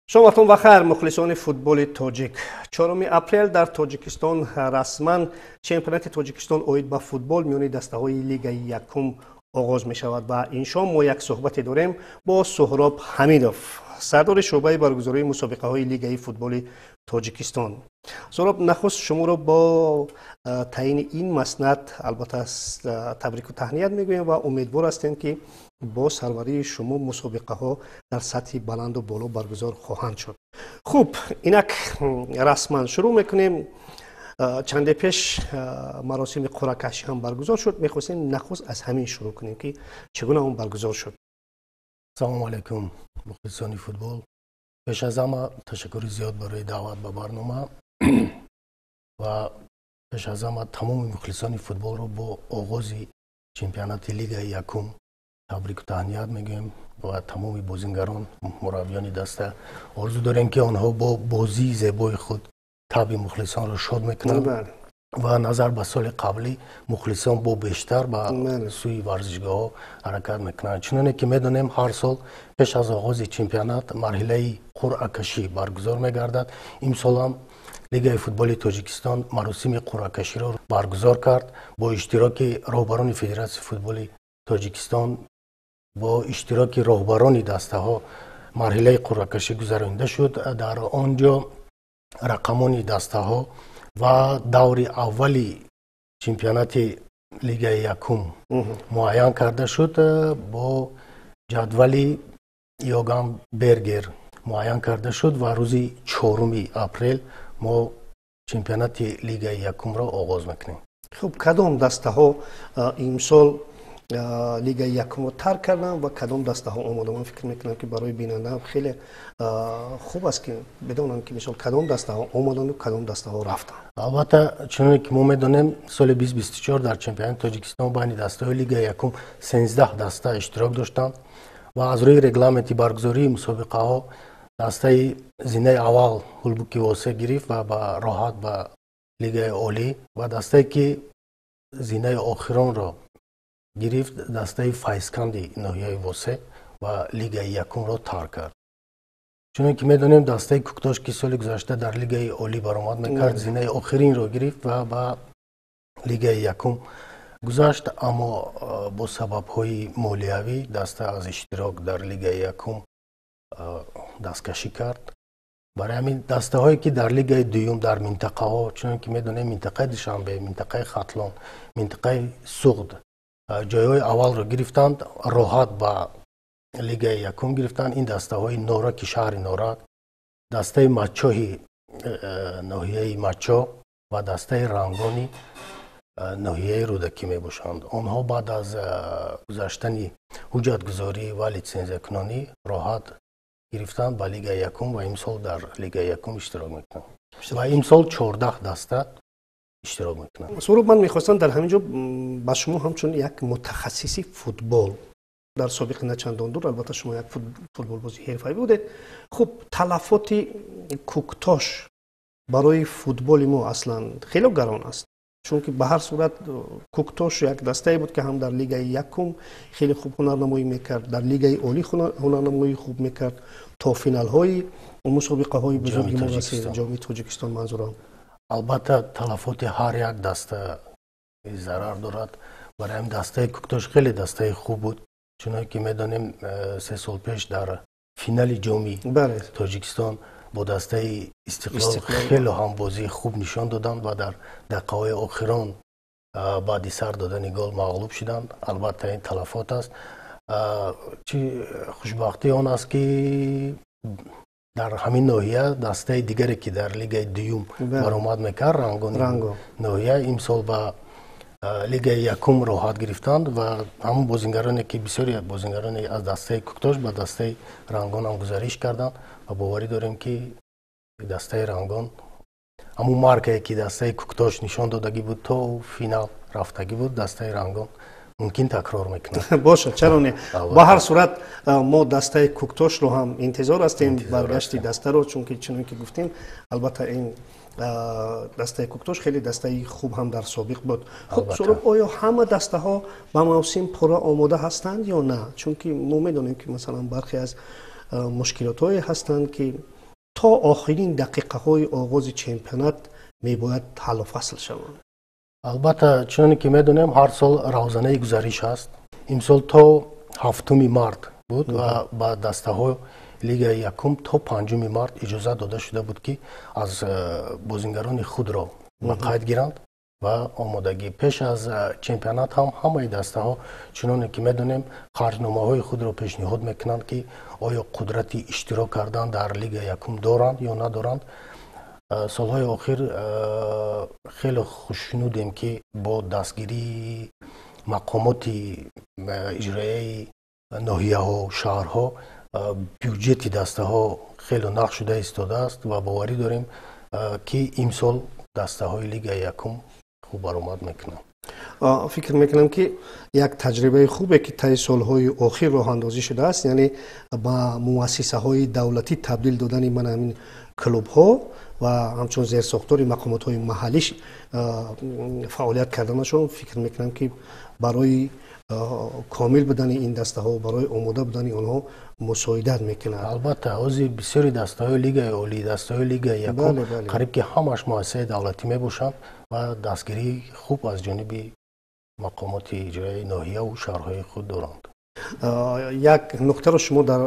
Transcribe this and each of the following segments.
شامتون بخیر مخلصان فوتبال تاجیک. 4 اپریل در تاجیکستان رسما چمپیونات تاجیکستان اوید به فوتبال میان دسته‌های لیگ یکم آغاز می شود و این شام ما یک صحبت داریم با سهراب حمیدوف، سردار شعبه برگزاری مسابقه های لیگ فوتبال تاجیکستان. سهراب، نخست شما را با تعیین این مسند البته تبریک و تهنیت میگویم و امیدوار هستیم که با سروری شما مسابقه ها در سطح بلند و بالا برگزار خواهند شد. خوب، اینک رسما شروع میکنیم. چند پیش مراسم قرعه کشی هم برگزار شد. میخواستیم نخست از همین شروع کنیم که چگونه اون برگزار شد. سلام علیکم مخلصان فوتبال. پیش از همه تشکر زیاد برای دعوت به برنامه و پیش از همه تمام مخلصان فوتبال رو با آغاز چمپیونات لیگ یکم تبریک و تهنیت میگیم و تمام بازیگران مربیان دسته آرزو داریم که آنها با بازی زیبای خود طبع مخلصان را شاد میکنند و نظر به سال قبلی مخلصان با بیشتر به سوی ورزشگاه ها حرکت میکنند. چنانه که میدونیم هر سال پیش از آغاز چمپیونات مرحله قرعه کشی برگزار میگردد. این سال هم لیگ فوتبال تاجیکستان مراسم قرعه کشی را برگزار کرد با اشتراک رهبران فدراسیون فوتبال تاجیکستان. با اشتراک رهبران دسته ها مرحله قرعه کشی گذرانده شد. در آنجا رقمان دسته ها و دور اولی چمپیونات لیگ یکم معین کرده شد. با جدول یوگان برگر معین کرده شد و روز 4 اپریل ما چمپیونات لیگ یکم را آغاز میکنیم. خب، کدام دسته ها امسال لیگ یکم رو ترک کردن و کدام دسته ها آماده؟ من فکر میکنم که برای بیننده خیلی خوب است که بدونن که مثلا کدام دسته ها آمدن و کدام دسته ها رفتن. البته چون که ما میدونیم سال 2024 در چمپیونات تاجیکستان بین دسته های لیگ یکم 13 دسته اشتراک داشتند و از روی رگلامنتی برگزاری مسابقه ها دسته زینه اول هولبوکی واسه گرفت و با راحت به لیگ عالی و دسته که زینه آخران را گرفت دسته فایسکندی ناحیه واسه و لیگ یکم را ترک کرد. چون که میدونیم دسته کوکتاش که سال گذشته در لیگ عالی برآمد میکرد زینه آخرین را گرفت و با لیگ یکم گذشت، اما با سبب های مالیوی دسته از اشتراک در لیگ یکم دستکشی کرد. برای همین دسته هایی که در لیگ دوم در منطقه ها، چون که میدونیم منطقه دوشنبه، منطقه ختلان، منطقه سغد جایهای اول را گرفتند، راحت با لیگ یکم گرفتند. این دسته های نورک شهر نورک، دسته مچوی ناحیه مچو و دسته رنگانی ناحیه رودکی می باشند. آنها بعد از گذشتن حجت گذاری و لیسنس کنانی راحت گرفتند با لیگ یکم و امسال در لیگ یکم اشتراک میکنند و امسال 14 دسته اشتراک میکنند. سهراب، من میخواستم در همینجا با شما همچون یک متخصص فوتبال در سابق نه چندان دور، البته شما یک فوتبال بازی حرفه‌ای بودید. خب، تلفات کوکتاش برای فوتبال ما اصلا خیلی گران است، چون که به هر صورت کوکتاش یک دسته بود که هم در لیگ یکم خیلی خوب هنرنمایی میکرد، در لیگ عالی هنرنمایی خوب میکرد تا فینال های مسابقه های بزرگی ما رسید. جام تاجیکستان منظورم. البته تلفات هر یک دسته ضرر دارد. برای این دسته کوکتاش خیلی دسته خوب بود، چون که میدانیم 3 سال پیش در فینال جام تاجیکستان با دسته استقلال خیلی هم بازی خوب نشان دادند و در دقایق آخران بعد سر دادن گل مغلوب شدند. البته این تلفات است. خوشبختی آن است که در همین ناحیه دسته دیگری که در لیگ دوم برآمد میکرد، رنگون ناحیه، امسال با لیگ یکم راحت گرفتند و همون بازیگرانی که بسیاری بازیگران از دسته کوکتاش به دسته رنگون هم گزارش کردند و باوری داریم که دسته رنگون همون مارکایی که دسته کوکتاش نشان دادگی بود تا فینال رفتگی بود، دسته رنگون ممکن تکرار میکنه. باشه، چرا نه. با هر صورت ما دسته کوکتاش رو هم انتظار هستیم، برگشت دسته رو، چون که گفتیم البته این دسته کوکتاش خیلی دسته خوب هم در سابق بود. خب سهراب، آیا همه دسته ها به موسم پورا آماده هستند یا نه؟ چون که ما میدونیم که مثلا برخی از مشکلات هایی هستند که تا آخرین دقیقه های آغاز چمپیونات میباید حل و فصل شوند. البته چون که میدونیم هر سال روزانه گزارش هست. امسال تا 7 مارت بود و با دسته های لیگ یکم تا 5 مارت اجازه داده شده بود که از بازیگران خود را به قید گیرند و آمادگی پیش از چمپیونات هم همه دسته ها چنانه که میدونیم خرجنامه های خود را پیشنهاد میکنند که آیا قدرت اشتراک کردن در لیگ یکم دارند یا ندارند. سالهای اخیر خیلی خوشنودیم که با دستگیری مقامات اجرایی ناحیه ها شهرها بودجه دسته ها خیلی نقش شده ایستاده است و باوری داریم که امسال دسته های لیگ یکم خوب برآمد میکنه. فکر میکنم که یک تجربه خوبه که طی سالهای اخیر راه اندازی شده است، یعنی با مؤسسه های دولتی تبدیل دادن من همین کلوب ها و همچون زیر ساختار مقامات های محلیش فعالیت کردنشون فکر میکنم که برای کامل بدن این دسته ها و برای آماده بدن آنها مساعدت میکنه. البته عضو بسیاری دسته های لیگ عالی، دسته های لیگ یکم قریب که همش مؤسسه دولتی میباشند و دستگیری خوب از جانب مقامات اجرایی ناحیه و شهرهای خود دارند. یک نکته رو شما در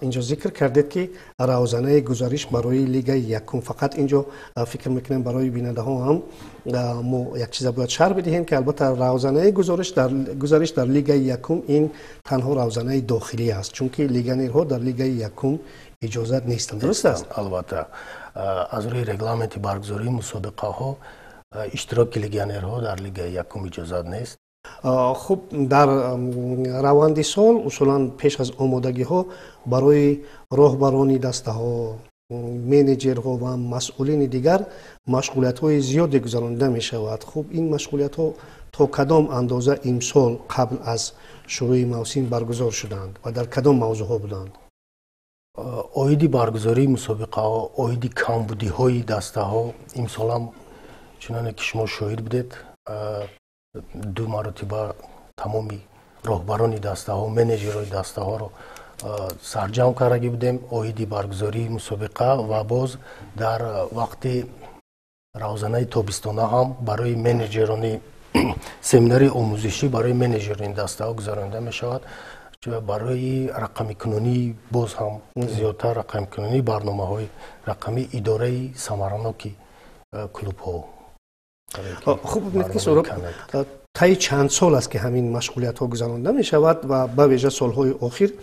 اینجا ذکر کردید که روزانه گزارش برای لیگ یکم، فقط اینجا فکر میکنم برای بیننده ها هم ما یک چیز باید شرح بدهیم که البته روزانه گزارش در لیگ یکم این تنها روزانه داخلی است، چون که لیگانرها در لیگ یکم اجازه نیستند. درست است؟ البته از روی رگلامنت برگزاری مسابقه ها اشتراک لیگانرها در لیگ یکم اجازه نیست. خب در روند سال اصولا پیش از آمادگی ها برای راهبران دسته ها، منیجر ها و مسئولین دیگر مشغولیت های زیادی گذرانده می شود. خب این مشغولیت ها تا کدام اندازه امسال قبل از شروع موسم برگزار شدند و در کدام موضوع ها بودند؟ عاید برگزاری مسابقه ها، عاید کمبودی های دسته ها امسال هم چنانه که شما شاهد بودید 2 مرتبه تمامی راهبران دسته ها، منیجرهای دسته ها رو سرجم کرده بودیم. عاید برگزاری مسابقه و باز در وقت روزانه تابستانه هم برای منیجران سمینار آموزشی برای منیجران دسته ها گذرانده می شود. برای رقم کنونی باز هم زیادتر رقم کنونی برنامه های رقمی اداره ثمرناک کلوب ها. خوب ببینید که سهراب طی چند سال است که همین مشغولیت ها گذرانده می شود و به ویژه سالهای اخیر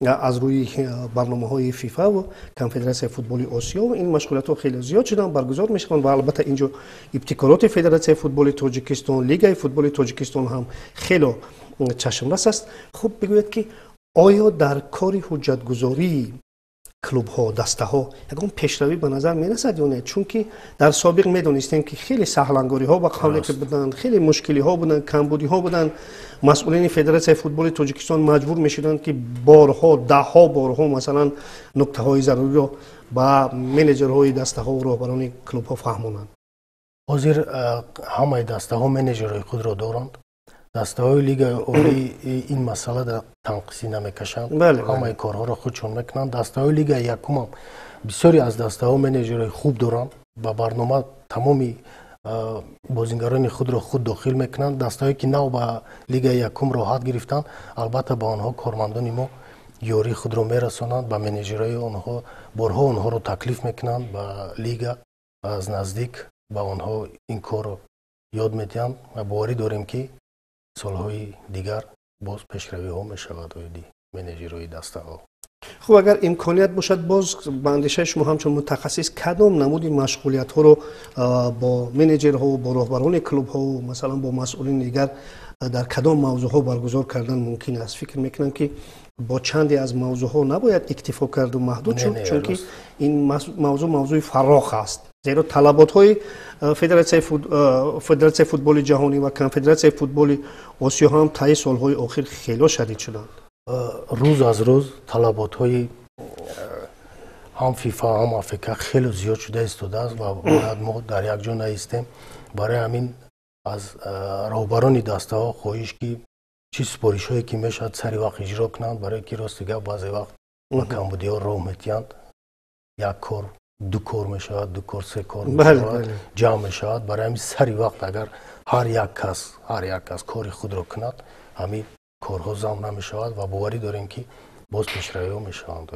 از روی برنامه های فیفا و کنفدراسیون فوتبال آسیا و این مشغولیت ها خیلی زیاد شدن برگزار می شوند و البته اینجا ابتکارات فدراسیون فوتبال تاجیکستان، لیگ فوتبال تاجیکستان هم خیلی چشم رس است. خب بگوید که آیا در کار حجت گذاری کلوب ها، دسته ها یکم پیشروی به نظر می رسد یا نه؟ چون که در سابق می دانستیم که خیلی سهلنگاری ها و قولی که بودن، خیلی مشکلی ها بودن، کمبودی ها بودن. مسئولین فدراسیون فوتبال تاجیکستان مجبور می شدند که بارها، ده ها بارها مثلا نکته های ضروری را با منیجرهای دسته ها و راهبران کلوب ها فهمونند. حاضر همه دسته ها منیجرهای خود را دارند. دسته های لیگ عالی این مسئله در تنقیصی نمیکشند. همه کارها را خودشون میکنند. دسته های لیگ یکم هم بسیاری از دسته ها منیجرهای خوب دارند. با برنامه تمامی بازیگران خود را خود داخل میکنند. دسته هایی که نو با لیگ یکم راحت گرفتند البته با آنها کارمندان ما یاری خود را میرسانند. با منیجرهای آنها بارها آنها را تکلیف میکنند با لیگ از نزدیک با آنها این کار را یاد میدهند و باوری داریم که سالهای دیگر باز پیشروی ها می شود منیجرهای دسته ها. خب اگر امکانیت باشد باز به اندیشه شما همچون متخصص کدام نمودی مشغولیت ها رو با منیجرها و با راهبران کلوب ها و مثلا با مسئولین دیگر در کدام موضوع ها برگزار کردن ممکن است؟ فکر میکنم که با چندی از موضوع ها نباید اکتفا کرد و محدود شد، چون که این موضوع فراخ است. زیرا طلبات های فدراسیون فوتبال جهانی و کنفدراسیون فوتبال آسیا هم طی سالهای اخیر خیلی شدید شدند. روز از روز طلبات های هم فیفا هم افریقا خیلی زیاد شده ایستاده است و باید ما در یک جا نایستیم. برای همین از راهبران دسته ها خواهش که چی سپارش هایی که میشد سری وقت اجرا کنند، برای که راست گپ بعضی وقت با کمبودی ها راه میتیند یک کار دو کار میشود، دو کار سه کار بله، میشود، بله. جمع میشود. برای همین سری وقت اگر هر یک کس کاری خود را کند، همین کارها زم نمیشود و باوری داریم که باز پیشروی میشوند.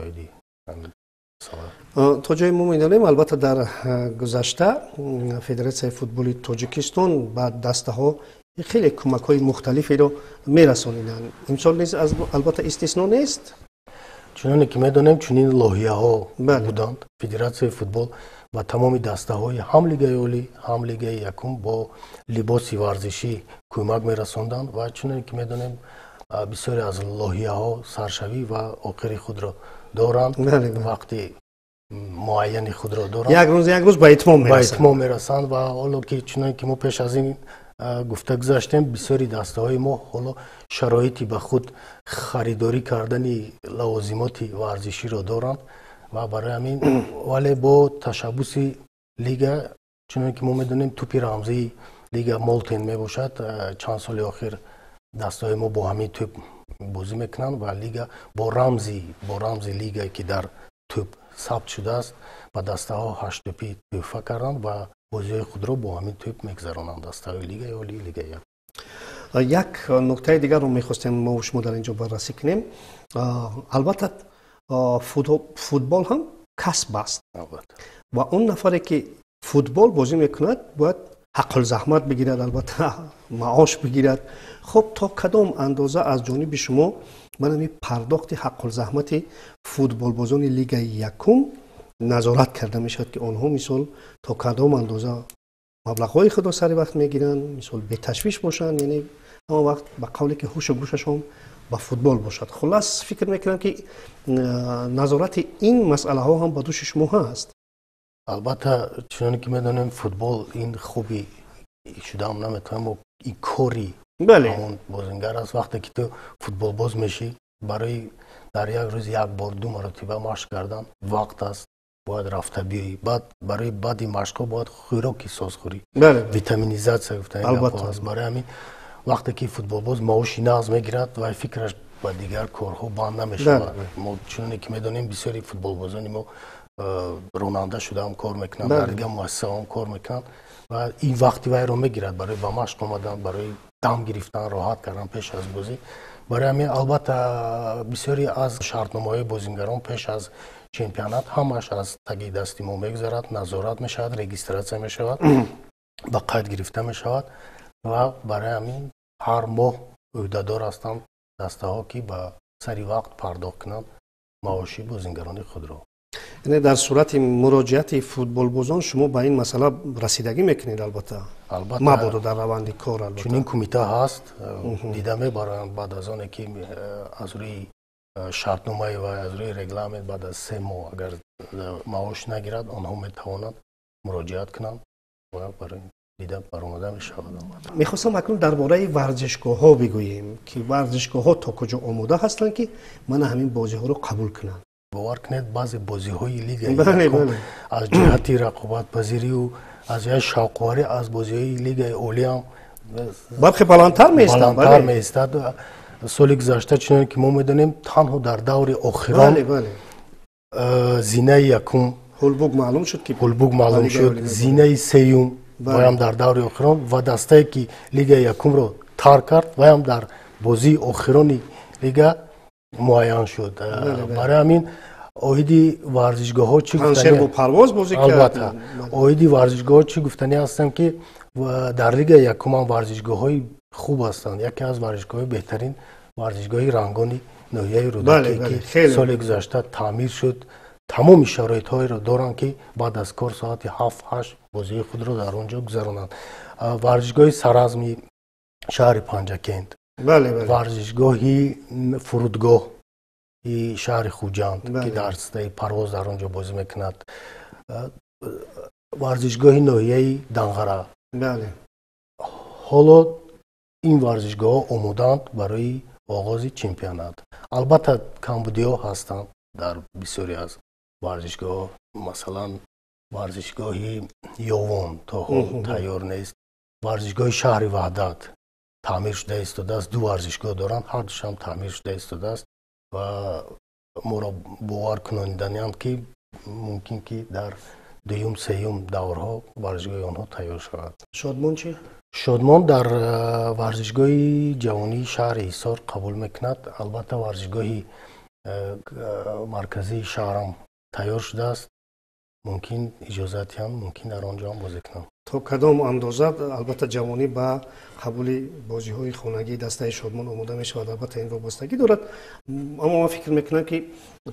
تا جایی ما می‌دانیم البته در گذشته فدراسیون فوتبال تاجیکستان با دسته ها خیلی کمک های مختلفی رو میرسانیدند. امسال نیز البته استثنا نیست. چنانه که میدانیم چنین لایحه ها بله. بودند. فدراسیون فوتبال و تمام دسته های هم لیگ اولی هم لیگ یکم با لباس ورزشی کمک میرساندند و چنانه که میدانیم بسیاری از لایحه ها سرشوی و آخری خود را دارند. بله، بله. وقتی معین خود را دارند یک روز به اتمام میرسند و حالا که چنانه که ما پیش از این گفته گذاشتیم بسیاری دسته های ما حالا شرایطی به خود خریداری کردن لوازمات ورزشی را دارند و برای همین ولی با تشبث لیگ چنانکه که ما میدونیم توپی رمزی لیگ مالتین می باشد، چند سال اخیر دسته های ما با همین توپ بازی میکنند و لیگ با رمزی لیگ که در توپ ثبت شده است و دسته ها 8 توپی توفه کردند و بازی خود را با همین توپ میگذرانند. دسته های لیگ اولی لیگ یک نکته دیگر رو میخواستیم ما و شما در اینجا بررسی کنیم. البته فوتبال هم کسب است و اون نفری که فوتبال بازی میکند باید حق الزحمت بگیرد، البته معاش بگیرد. خب تا کدام اندازه از جانب شما من پرداخت حق الزحمت فوتبال بازان لیگ یکم نظارت کرده میشد که آنها مثال تا کدام اندازه مبلغ‌های خود را سر وقت میگیرند، مثال به تشویش باشند، یعنی اما وقت به قولی که هوش و گوششون با فوتبال باشد. خلاص فکر میکنم که نظارت این مسئله ها هم با دوش شما هست. البته چون که میدونیم فوتبال این خوبی شده هم نمیتونم این کاری همون بازنگر است. وقتی که تو فوتبال باز میشی برای در یک روز یک بار 2 مرتبه مشق کردن وقت است، باید رفته بیایی، بعد برای بعدی مشق‌ها باید خوراکی سازخوری، ویتامینیزاسیون گفتن است. برای همین وقتی که فوتبال باز معاشی نقض میگیرد و فکرش با دیگر کارها بند نمیشه. ما چون که میدونیم بسیاری فوتبال بازان ما راننده شده هم کار میکنن، در دیگه مؤسسه هم کار میکنن و این وقتی وای رو میگیرد برای به مشق آمدن، برای دم گرفتن، راحت کردن پیش از بازی. برای همین البته بسیاری از شرطنامه‌های بازیگران پیش از چمپیونات همش از تگی دستی ما میگذرد، نظارت میشود، رجیستراسیون میشود، با قید گرفته میشود و برای همین هر ماه عهده‌دار هستند دسته ها که با سری وقت پرداخت کنند معاشی بازیگران خود را. یعنی در صورت مراجعت فوتبال بازان شما به این مسئله رسیدگی میکنید؟ البته مبادا در روند کار البته چون این کمیته هست دیده میبرند بعد از آن که از روی شرطنامه و از روی رگلامنت بعد از 3 ماه اگر معاش نگیرد آنها میتوانند مراجعت کنند و برای دیده برآمده میشود. میخواستم اکنون درباره ورزشگاه ها بگوییم که ورزشگاه ها تا کجا آماده هستند که من همین بازی ها رو قبول کنم. باور کنید بعضی بازی های لیگ یکم از جهت رقابت پذیری و از جهت شوق‌آوری از بازی های لیگ اولی هم برخی بلندتر می‌ایستد. سال گذشته چون که ما میدونیم تنها در دور اخیران زینه یکم هولبوگ معلوم شد، زینه سیوم و هم در دور اخیران و دسته که لیگ یکم رو ترک کرد و هم در بازی اخیرانی لیگ معین شد. برای همین اویدی ورزشگاه ها چی گفتنی پرواز بازی کرد. اویدی ورزشگاه ها چی گفتنی هستن که در لیگ یکم هم ورزشگاه های خوب هستند. یکی از ورزشگاه بهترین ورزشگاه رنگانی ناحیه رودکی که سال گذشته تعمیر شد، تمام شرایط های را دارند که بعد از کار ساعت 7-8 بازی خود را در اونجا گذرانند. ورزشگاه سرازمی شهر پنجکند، ورزشگاهی فرودگاه شهر خوجند که در سطح پرواز در اونجا بازی میکند، ورزشگاه ناحیه دنغره. حالا این ورزشگاه آمادند برای آغاز چمپیونات. البته کمبودی‌ها هستند در بسیاری از ورزشگاه، مثلا ورزشگاه یوان تا حال تیار نیست، ورزشگاه شهر وحدت تعمیر شده ایستاده است. 2 ورزشگاه دارند، هر دوش هم تعمیر شده ایستاده است و ما را باور کناندند که ممکن که در دوم سوم دورها ورزشگاه آنها تیار شود. شادمان چی؟ شادمان در ورزشگاه جوانی شهر ایسار قبول میکند. البته ورزشگاه مرکزی شهرم تیار شده است. ممکن اجازتی هم ممکن در آنجا هم بازی کنم. تا کدام اندازه البته جوانی با قبول بازی های خانگی دسته شادمان آماده می شود؟ البته این وابستگی دارد، اما من فکر میکنم که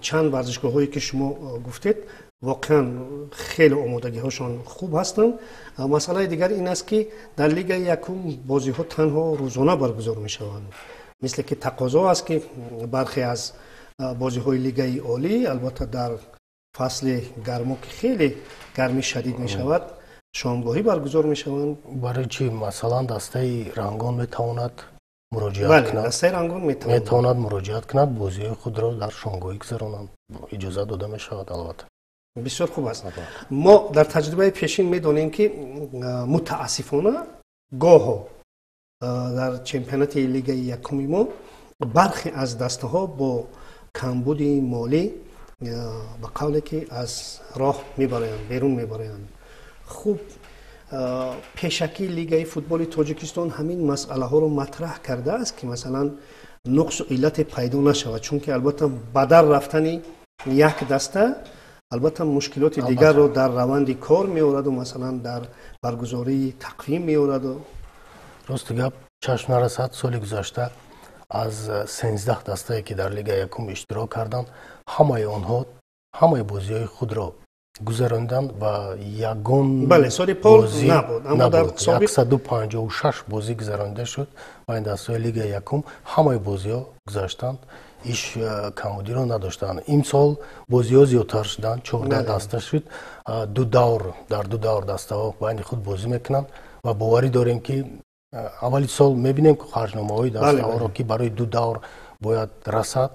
چند ورزشگاه هایی که شما گفتید واقعا خیلی آمادگی هاشان خوب هستند. مسئله دیگر این است که در لیگ یکم بازی ها تنها روزانه برگزار می شوند، مثل که تقاضا است که برخی از بازی های لیگ عالی البته در فصل گرما که خیلی گرمی شدید می شود شامگاهی برگزار می شوند. برای چی؟ مثلا دسته رنگان میتواند مراجعت کند. دسته رنگان میتواند مراجعت کند بازی خود را در شامگاهی گذرانند. اجازه داده می شود. البته بسیار خوب است. ما در تجربه پیشین میدانیم که متاسفانه گاه در چمپیونات لیگ یکم ما برخی از دسته ها با کمبود مالی به قولی که از راه میبرند، بیرون میبرند. خوب پیشکی لیگ فوتبال تاجیکستان همین مسئله ها رو مطرح کرده است که مثلا نقص و علت پیدا نشود، چون که البته بدر رفتن یک دسته البته مشکلات دیگر رو در روند کار می آورد و مثلا در برگزاری تقویم می آورد. راست گپ چشم نرسد سال گذشته از 13 دسته که در لیگ یکم اشتراک کردند همه آنها همه بازی‌های خود را گذراندند و یگان بازی نبود، اما در سابق 156 بازی گذرانده شد و این دسته لیگ یکم همه بازی‌ها گذاشتند، هیچ کمبودی را نداشتند. این سال بازی‌ها زیادتر شدند، 14 دسته شد، دو دور دسته ها بین خود بازی میکنند و باوری داریم که اولی سال میبینیم که خرجنامه‌های دسته ها را که برای دو دور باید رسد،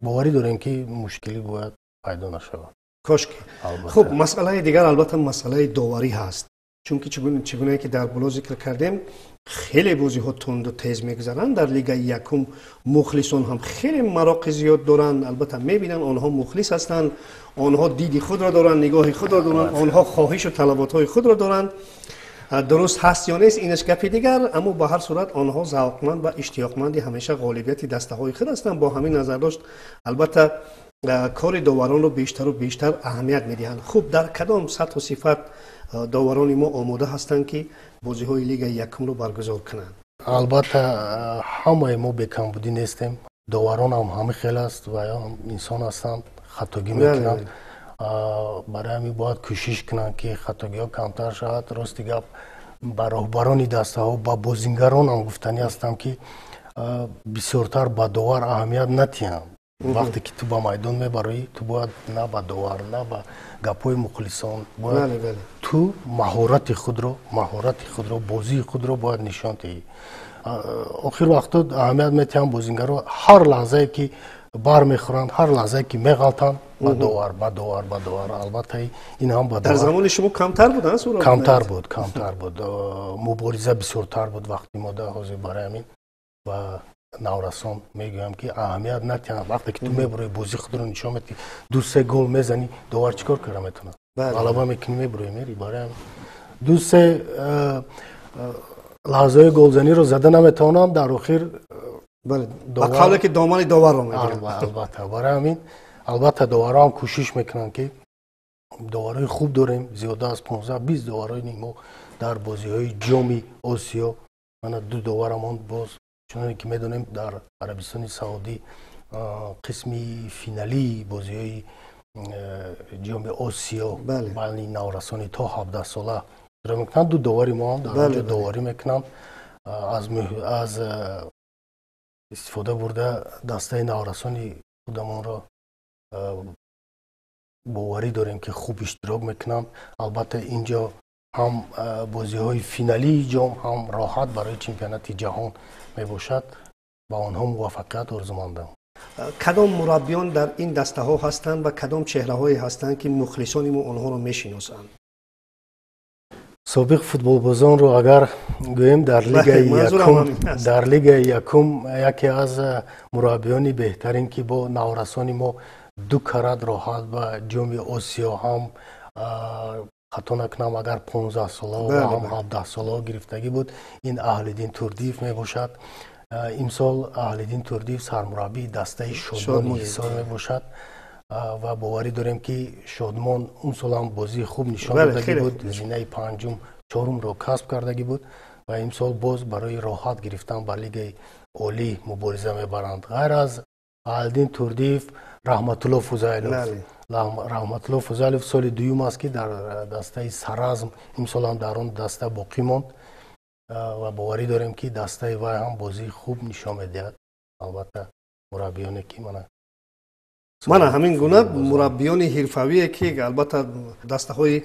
باوری داریم که مشکلی باید پیدا نشود. کاشکی. خب مسئله دیگر البته مسئله داوری هست، چون که چگونه که در بالا ذکر کردیم خیلی بازی ها تند و تیز میگذرند. در لیگ یکم مخلصان هم خیلی مراکز زیاد دارند، البته میبینن آنها مخلص هستند، آنها دید خود را دارند، نگاه خود را دارند، آنها خواهش و طلبات های خود را دارند. درست هست یا نیست اینش گپ دیگر، اما به هر صورت آنها ذوقمند و اشتیاقمند همیشه غالبیت دسته های خود هستند. با همین نظر داشت البته کار داوران رو بیشتر و بیشتر اهمیت میدهند. خوب در کدام سطح و صفت داوران ما آماده هستند که بازی های لیگ یکم رو برگزار کنند؟ البته همه ما به کمبودی نیستیم، داوران هم همه خیلی است و انسان هستند، خطاگی میکنند. برای همین باید کوشش کنند که خطاگی ها کمتر شود. راستی گپ با راهبران دسته ها با بازیگران هم گفتنی هستم که بسیارتر با داور اهمیت ندهند. وقتی که تو با میدان میبری تو باید نه با داور نه با گپای مخلصان باید تو مهارت خود رو بازی خود رو باید نشان دهی. آخر وقتا اهمیت میتیم بازیگرها هر لحظه که بار میخورند، هر لحظه که میغلطند با داور. البته این هم با در زمان شما کمتر بود؟ کمتر بود. مبارزه بسیارتر بود وقتی ما در حوزه برای همین و نورسان میگم که اهمیت ندهند. وقتی که تو میبری بازی خود رو نشان میدی، دو سه گل میزنی، داور چیکار کنه میتونه؟ غلبه میکنی میبری میری. برای دو سه لحظه گلزنی رو زده نمیتونم در آخر با قوله که دامن داور رو میگیرن. البته برای همین البته داورا هم کوشش میکنن که داورای خوب داریم، زیاده از 15-20 داورای نیمو در بازی های جام آسیا. من دو داورمون باز چون که میدونیم در عربستان سعودی قسمی فینالی بازی های جام آسیا بین نورسانی تا 17 ساله را میکنن. دو داوری ما هم در اونجا داوری میکنن. از استفاده برده دسته نورسانی خودمون را باوری داریم که خوب اشتراک میکنن. البته اینجا هم بازی های فینالی جام هم راحت برای چمپیونات جهان می باشد. با آنها موفقیت آرزو ماندم. کدام مربیان در این دسته ها هستند و کدام چهره هایی هستند که مخلصان ما آنها را میشناسند؟ سابق فوتبال بازان رو اگر گویم در لیگ یکم یکی از مربیان بهترین که با نورسان ما دو کرات راحت با جام آسیا هم خطا نکنم اگر 15 ساله و هم 17 ساله گرفتگی بود. این اهل‌الدین توردیف می باشد. امسال اهل‌الدین توردیف سرمربی دسته شادمان حساب می باشد و باوری داریم که شادمان اون سال هم بازی خوب نشان دادگی بود، زینه پنجم چهارم رو کسب کردگی بود و امسال باز برای راحت گرفتن با لیگ عالی مبارزه میبرند. غیر از اهل‌الدین توردیف، رحمت الله فضایلوف سال دوم است که در دسته سرازم امسال هم در اون دسته باقی ماند و باوری داریم که دسته وای هم بازی خوب نشان میدهد. البته مربیانی که من همین گونه مربیان حرفه‌ای که البته دسته‌های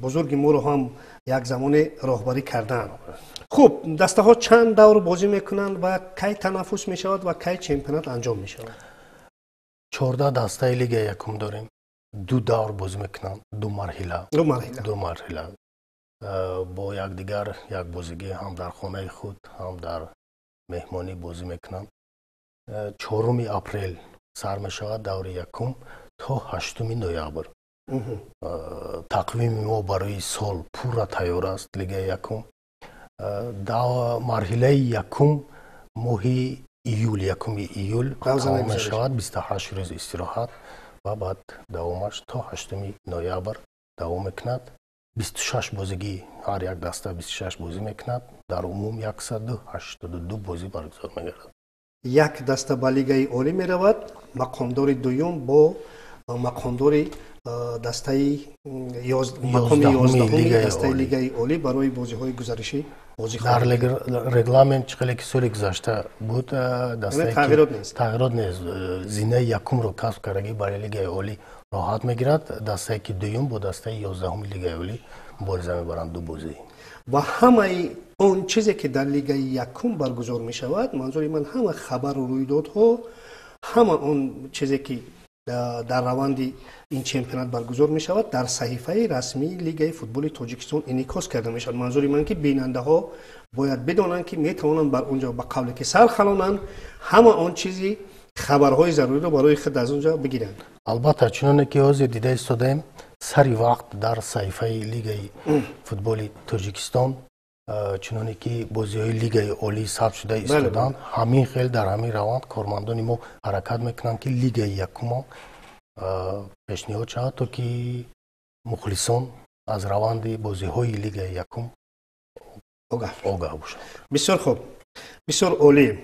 بزرگ ما رو هم یک زمان راهبری کردن. خوب، دسته‌ها چند دور بازی میکنند و کی تنفس میشود و کی چمپیونات انجام میشود؟ 14 دسته لیگ یکم داریم. 2 دور بازی میکنند، 2 مرحله با یکدیگر یک بازیگی هم در خانه خود هم در مهمانی بازی میکنند. 4 اپریل سر می شود دور یکم تا 8 نوامبر. تقویم ما برای سال پورا تیار است. لیگ یکم مرحله یکم ماه ایول، یکم ایول تمام می شود، 28 روز استراحت و بعد دوامش تا 8 نوامبر دوام میکند. 26 بازیگی هر یک دسته 26 بازی میکند. در عموم 182 بازی برگزار میگردد. یک دسته با لیگ عالی می رود، مقامدار دوم با مقامدار دسته مقام 11 دسته لیگ عالی برای بازی های گزارشی بازی در رگلامنت چقدر که سال گذشته بود دسته تغییرات نیست. زینه یکم رو کسب کردگی برای لیگ عالی راحت میگیرد. دسته که دوم با دسته 11 لیگ عالی مبارزه میبرند 2 بازی. و همه اون چیزی که در لیگ یکم برگزار می شود، منظور من همه خبر و رویدادها، همه اون چیزی که در روند این چمپیونات برگزار می شود در صحیفه رسمی لیگ فوتبال تاجیکستان انعکاس کرده می شود. منظور من که بیننده ها باید بدانند که می توانند بر اونجا با قبل که سرخلانند همه اون چیزی خبرهای ضروری رو برای خود از اونجا بگیرند. البته چنانه که از دیده استادیم سری وقت در صحیفه لیگ فوتبال تاجیکستان چنانه که بازی‌های لیگ عالی ثبت شده ایستادن، همین خیلی در همین روند کارمندان ما حرکت میکنند که لیگ یکم پیشنهاد شود تا که مخلصان از روند بازی‌های لیگ یکم آگاه باشند. بسیار خوب، بسیار عالی.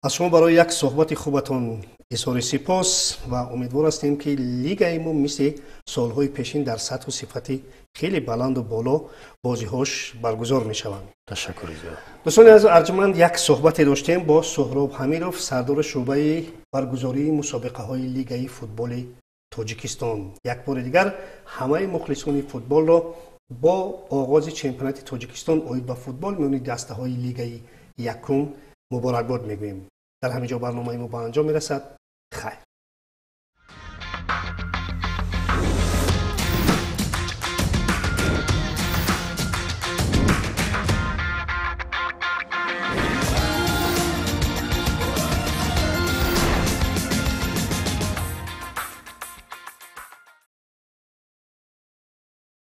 از شما برای یک صحبت خوبتون اظهار سپاس و امیدوار هستیم که لیگ ما مثل سالهای پیشین در سطح و صفتی خیلی بلند و بالا بازی‌هاش برگزار می‌شوند. تشکر زیاد. دوستان از ارجمند یک صحبت داشتیم با سهراب حمیدوف، سردار شعبه برگزاری مسابقه‌های لیگ فوتبال تاجیکستان. یک بار دیگر همه مخلصان فوتبال را با آغاز چمپیونات تاجیکستان اوید به فوتبال میان دسته‌های لیگ یکم مبارکباد میگوییم. در همینجا برنامه ما به انجام میرسد. خیر.